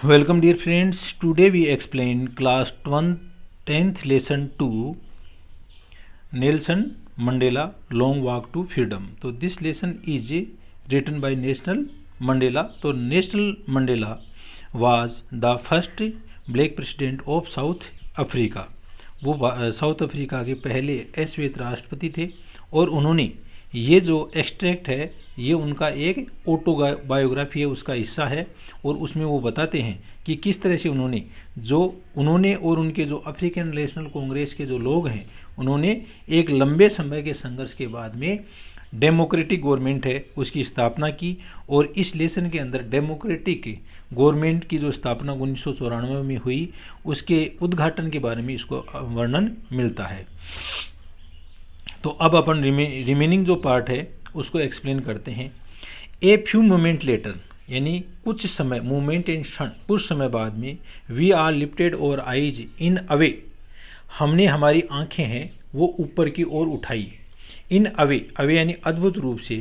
Welcome dear friends. Today we explain class 10th lesson 2 Nelson Mandela Long Walk to Freedom. So this lesson is written by Nelson Mandela. So Nelson Mandela was the first black president of South Africa. वो south Africa के पहले श्वेत राष्ट्रपति थे और उन्होंने ये जो एक्सट्रैक्ट है ये उनका एक ऑटोबायोग्राफी है, उसका हिस्सा है। और उसमें वो बताते हैं कि किस तरह से उन्होंने और उनके जो अफ्रीकन नेशनल कांग्रेस के जो लोग हैं उन्होंने एक लंबे समय के संघर्ष के बाद में डेमोक्रेटिक गवर्नमेंट है उसकी स्थापना की। और इस लेसन के अंदर डेमोक्रेटिक गवर्नमेंट की जो स्थापना 1994 में हुई उसके उद्घाटन के बारे में इसको वर्णन मिलता है। तो अब अपन रिमेनिंग जो पार्ट है उसको एक्सप्लेन करते हैं। ए फ्यू मोमेंट लेटर यानी कुछ समय, मोमेंट इन क्षण, कुछ समय बाद में, we are lifted our eyes in awe, हमने हमारी आंखें हैं वो ऊपर की ओर उठाई। इन अवे, अवे यानी अद्भुत रूप से,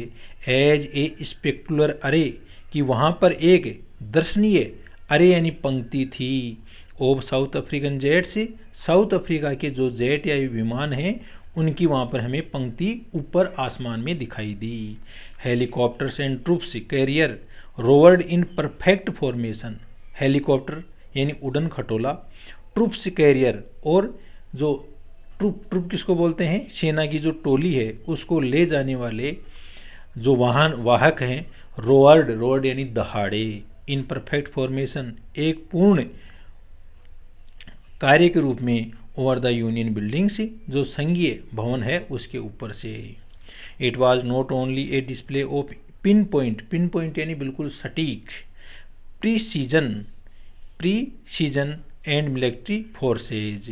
एज ए स्पेक्टुलर अरे, कि वहाँ पर एक दर्शनीय अरे यानी पंक्ति थी। ऑफ साउथ अफ्रीकन जेट से, साउथ अफ्रीका के जो जेट या विमान हैं उनकी वहाँ पर हमें पंक्ति ऊपर आसमान में दिखाई दी। Helicopters and troops carrier roared in perfect formation, helicopter यानी उड़न खटोला, ट्रूप्स कैरियर और जो ट्रूप किसको बोलते हैं, सेना की जो टोली है उसको ले जाने वाले जो वाहक हैं, रोवर्ड यानी दहाड़े, इन परफेक्ट फॉर्मेशन एक पूर्ण कार्य के रूप में, ओवर द यूनियन बिल्डिंग से, जो संघीय भवन है उसके ऊपर से। It was not only A display of pin point यानी बिल्कुल सटीक, प्रीसीजन एंड मिलिट्री फोर्सेज।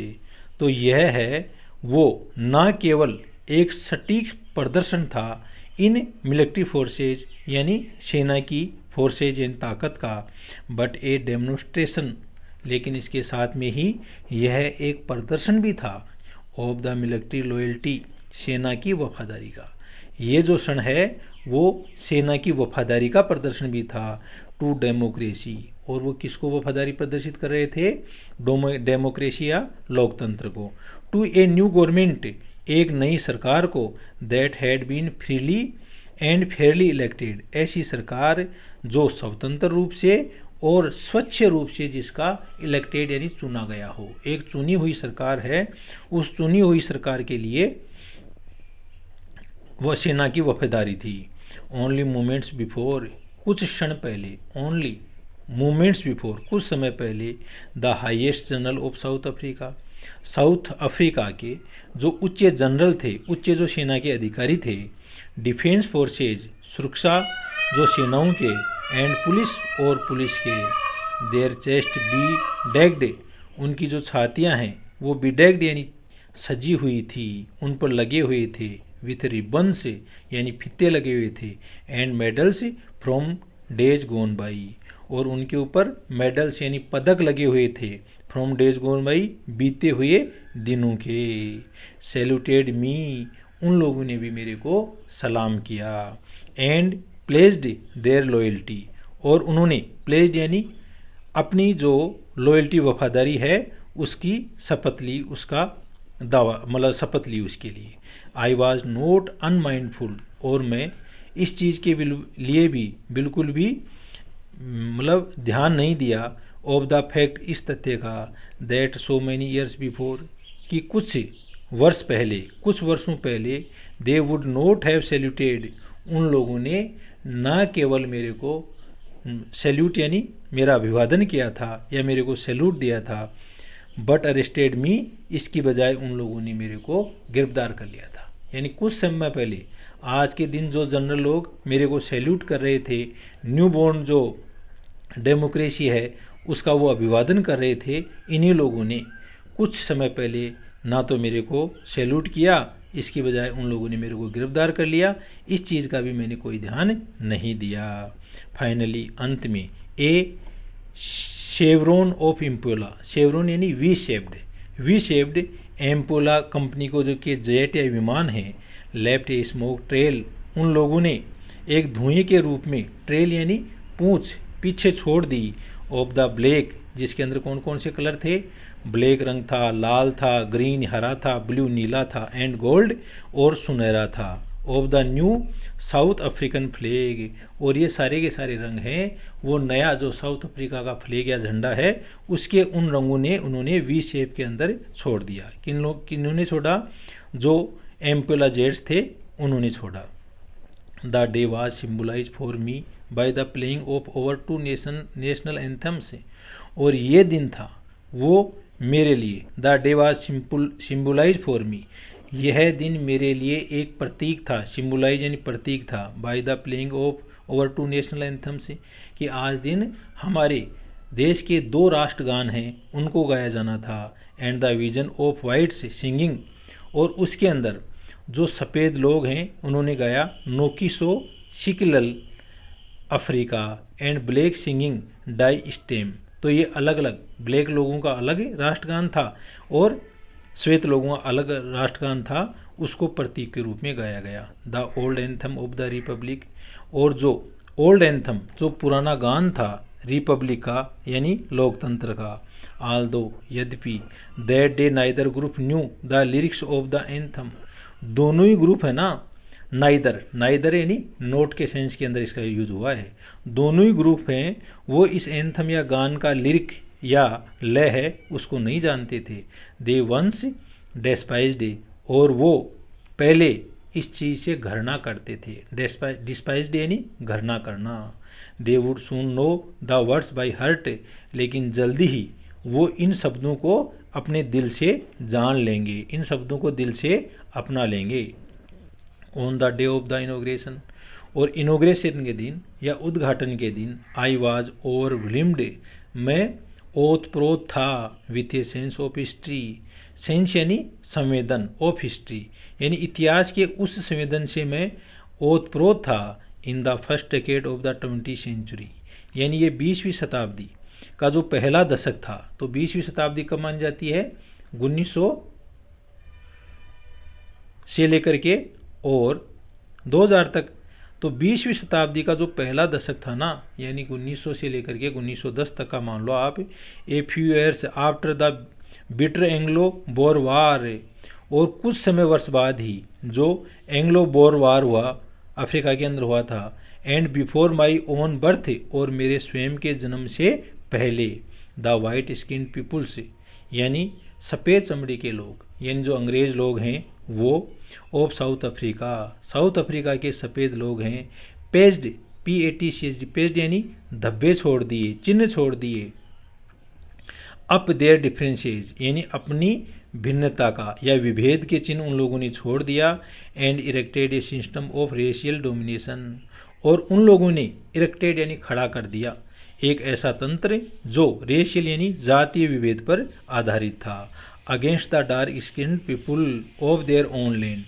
तो यह है वो ना केवल एक सटीक प्रदर्शन था इन मिलिट्री फोर्सेज यानी सेना की फोर्सेज यानी ताकत का, बट ए डेमोन्स्ट्रेशन, लेकिन इसके साथ में ही यह एक प्रदर्शन भी था, ऑफ द मिलिट्री लॉयल्टी, सेना की वफादारी का। ये जो क्षण है वो सेना की वफादारी का प्रदर्शन भी था, टू डेमोक्रेसी, और वो किसको वफादारी प्रदर्शित कर रहे थे, डेमोक्रेसी या लोकतंत्र को। टू ए न्यू गवर्नमेंट, एक नई सरकार को, that had been freely and fairly elected, ऐसी सरकार जो स्वतंत्र रूप से और स्वच्छ रूप से जिसका इलेक्टेड यानी चुना गया हो, एक चुनी हुई सरकार है, उस चुनी हुई सरकार के लिए वह सेना की वफादारी थी। ओनली मोमेंट्स बिफोर, कुछ क्षण पहले, ओनली मोमेंट्स बिफोर, कुछ समय पहले, the highest general of south Africa, south Africa के जो उच्च जनरल थे, उच्च जो सेना के अधिकारी थे, डिफेंस फोर्सेज, सुरक्षा जो सेनाओं के, एंड पुलिस और पुलिस के, देयर चेस्ट बी डेग्ड, उनकी जो छातियां हैं वो बिडेग्ड यानी सजी हुई थी, उन पर लगे हुए थे, विथ रिबन से यानी फित्ते लगे हुए थे, and medals from days gone by, और उनके ऊपर मेडल्स यानी पदक लगे हुए थे, फ्रॉम डेज गोन बाई, बीते हुए दिनों के। सैल्यूटेड मी, उन लोगों ने भी मेरे को सलाम किया, एंड प्लेस्ड देयर लॉयल्टी, और उन्होंने प्लेस्ड यानी अपनी जो लॉयल्टी वफादारी है उसकी शपथ ली, उसका दावा मतलब शपथ ली उसके लिए। आई वॉज नॉट अनमाइंडफुल, और मैं इस चीज़ के लिए भी बिल्कुल भी मतलब ध्यान नहीं दिया, ऑफ द फैक्ट, इस तथ्य का, that so many years before, कि कुछ वर्षों पहले, they would not have saluted, उन लोगों ने ना केवल मेरे को सैल्यूट यानी मेरा अभिवादन किया था या मेरे को सैल्यूट दिया था, बट अरेस्टेड मी, इसकी बजाय उन लोगों ने मेरे को गिरफ्तार कर लिया था। यानी कुछ समय पहले, आज के दिन जो जनरल लोग मेरे को सैल्यूट कर रहे थे, न्यू बॉर्न जो डेमोक्रेसी है उसका वो अभिवादन कर रहे थे, इन्हीं लोगों ने कुछ समय पहले ना तो मेरे को सैल्यूट किया, इसकी बजाय उन लोगों ने मेरे को गिरफ्तार कर लिया, इस चीज़ का भी मैंने कोई ध्यान नहीं दिया। फाइनली, अंत में, ए शेवरोन ऑफ इम्पोला, शेवरोन यानी वी शेप्ड एम्पोला कंपनी को जो कि जेट या विमान है, लेफ्ट ए स्मोक ट्रेल, उन लोगों ने एक धुएं के रूप में, ट्रेल यानी पूंछ, पीछे छोड़ दी ऑफ द ब्लैक, जिसके अंदर कौन कौन से कलर थे, ब्लैक रंग था, लाल था, ग्रीन हरा था, ब्लू नीला था, एंड गोल्ड और सुनहरा था, of the new south African flag, और ये सारे के सारे रंग हैं वो नया जो साउथ अफ्रीका का फ्लैग या झंडा है उसके उन रंगों ने उन्होंने वी शेप के अंदर छोड़ दिया। किन्होंने छोड़ा, जो एम्पोला जेट्स थे उन्होंने छोड़ा। The day was symbolize for me by the playing of our 2 national anthems, और ये दिन था वो मेरे लिए, the day was symbolize for me, यह दिन मेरे लिए एक प्रतीक था, सिम्बलाइज यानी प्रतीक था, bye the playing of our 2 national anthems, कि आज दिन हमारे देश के 2 राष्ट्रगान हैं उनको गाया जाना था, and the vision of whites singing, और उसके अंदर जो सफ़ेद लोग हैं उन्होंने गाया Nkosi Sikelel Africa and black singing Die Stem. तो ये अलग अलग, ब्लैक लोगों का अलग राष्ट्रगान था और श्वेत लोगों का अलग राष्ट्रगान था, उसको प्रतीक के रूप में गाया गया। The old anthem of the Republic, और जो ओल्ड एंथम जो पुराना गान था रिपब्लिक का यानी लोकतंत्र का, आल दो यद्यपि, that day neither group new the lyrics of the anthem, दोनों ही ग्रुप है ना, नाइदर यानी नोट के सेंस के अंदर इसका यूज हुआ है, दोनों ही ग्रुप हैं वो इस एंथम या गान का लिरिक या लय है उसको नहीं जानते थे। दे वंस डेस्पाइज्ड, और वो पहले इस चीज़ से घृणा करते थे, डिस्पाइज्ड यानी घृणा करना। They would soon know the words by heart, लेकिन जल्दी ही वो इन शब्दों को अपने दिल से जान लेंगे, इन शब्दों को दिल से अपना लेंगे। On the day of the inauguration, और इनोग्रेशन के दिन या उद्घाटन के दिन, आई वॉज ओवरवेल्म्ड, मैं ओतप्रोत था, with a sense of history, sense यानी संवेदन, ऑफ हिस्ट्री यानी इतिहास के उस संवेदन से मैं ओतप्रोत था, in the first decade of the 20th century, यानी ये 20वीं शताब्दी का जो पहला दशक था। तो 20वीं शताब्दी कब मानी जाती है, 1900 से लेकर के और 2000 तक। तो 20वीं शताब्दी का जो पहला दशक था ना, यानी 1900 से लेकर के 1910 तक का मान लो आप, a few years after the bitter Anglo Boer war, और कुछ समय वर्ष बाद ही जो एंग्लो बोर वार हुआ अफ्रीका के अंदर हुआ था, and before my own birth, और मेरे स्वयं के जन्म से पहले, द वाइट स्किन पीपुल्स यानी सफ़ेद चमड़ी के लोग, यानी जो अंग्रेज़ लोग हैं वो, ऑफ साउथ अफ्रीका के सफ़ेद लोग हैं, पेज्ड PATCHD, पेज्ड यानी धब्बे छोड़ दिए, चिन्ह छोड़ दिए, अप देयर डिफरेंसेस यानी अपनी भिन्नता का या विभेद के चिन्ह उन लोगों ने छोड़ दिया, and erected A system of racial domination, और उन लोगों ने इरेक्टेड यानी खड़ा कर दिया एक ऐसा तंत्र जो रेशियल यानी जातीय विभेद पर आधारित था, against the dark skin people of their own land,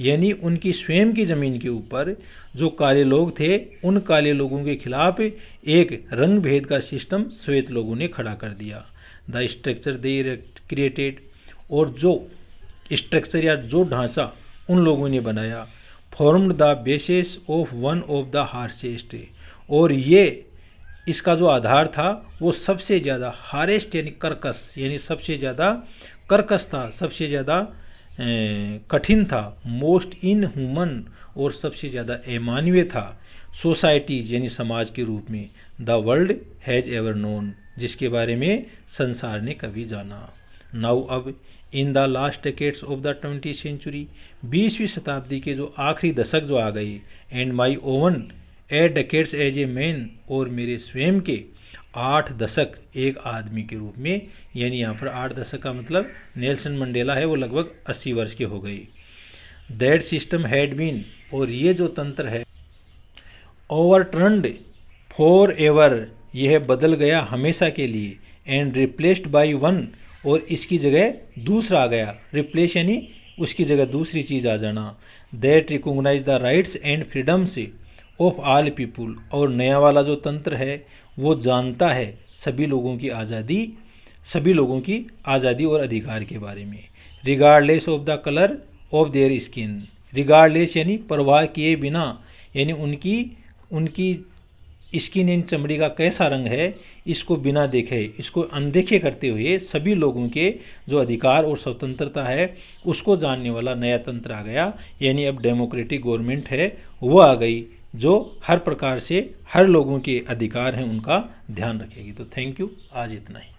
यानी उनकी स्वयं की ज़मीन के ऊपर जो काले लोग थे उन काले लोगों के खिलाफ एक रंग भेद का सिस्टम श्वेत लोगों ने खड़ा कर दिया। द स्ट्रक्चर दे क्रिएटेड, और जो स्ट्रक्चर या जो ढांचा उन लोगों ने बनाया, formed the basis of one of the harshest, और ये इसका जो आधार था वो सबसे ज़्यादा हारेस्ट यानी कर्कश, यानी सबसे ज़्यादा कर्कश था, सबसे ज़्यादा कठिन था, मोस्ट इनह्यूमन, और सबसे ज़्यादा अमानवीय था, सोसाइटीज़ यानी समाज के रूप में, the world has ever known, जिसके बारे में संसार ने कभी जाना। नाउ अब in the last decades of the 20th century, 20वीं शताब्दी के जो आखिरी दशक जो आ गए, and my own 8 decades as a man, और मेरे स्वयं के 8 दशक एक आदमी के रूप में, यानी यहाँ पर 8 दशक का मतलब नेल्सन मंडेला है वो लगभग 80 वर्ष के हो गए। दैट सिस्टम हैड बीन, और ये जो तंत्र है, ओवरटर्न्ड फॉर एवर, यह बदल गया हमेशा के लिए, एंड रिप्लेस्ड बाई वन, और इसकी जगह दूसरा आ गया, रिप्लेस यानी उसकी जगह दूसरी चीज़ आ जाना, that recognize the rights and freedoms of all people, और नया वाला जो तंत्र है वो जानता है सभी लोगों की आज़ादी और अधिकार के बारे में, regardless of the colour of their skin, regardless यानी परवाह किए बिना, यानी उनकी स्किन इन चमड़ी का कैसा रंग है, इसको बिना देखे, इसको अनदेखे करते हुए सभी लोगों के जो अधिकार और स्वतंत्रता है उसको जानने वाला नया तंत्र आ गया। यानी अब डेमोक्रेटिक गवर्नमेंट है वो आ गई जो हर प्रकार से हर लोगों के अधिकार हैं उनका ध्यान रखेगी। तो थैंक यू, आज इतना ही।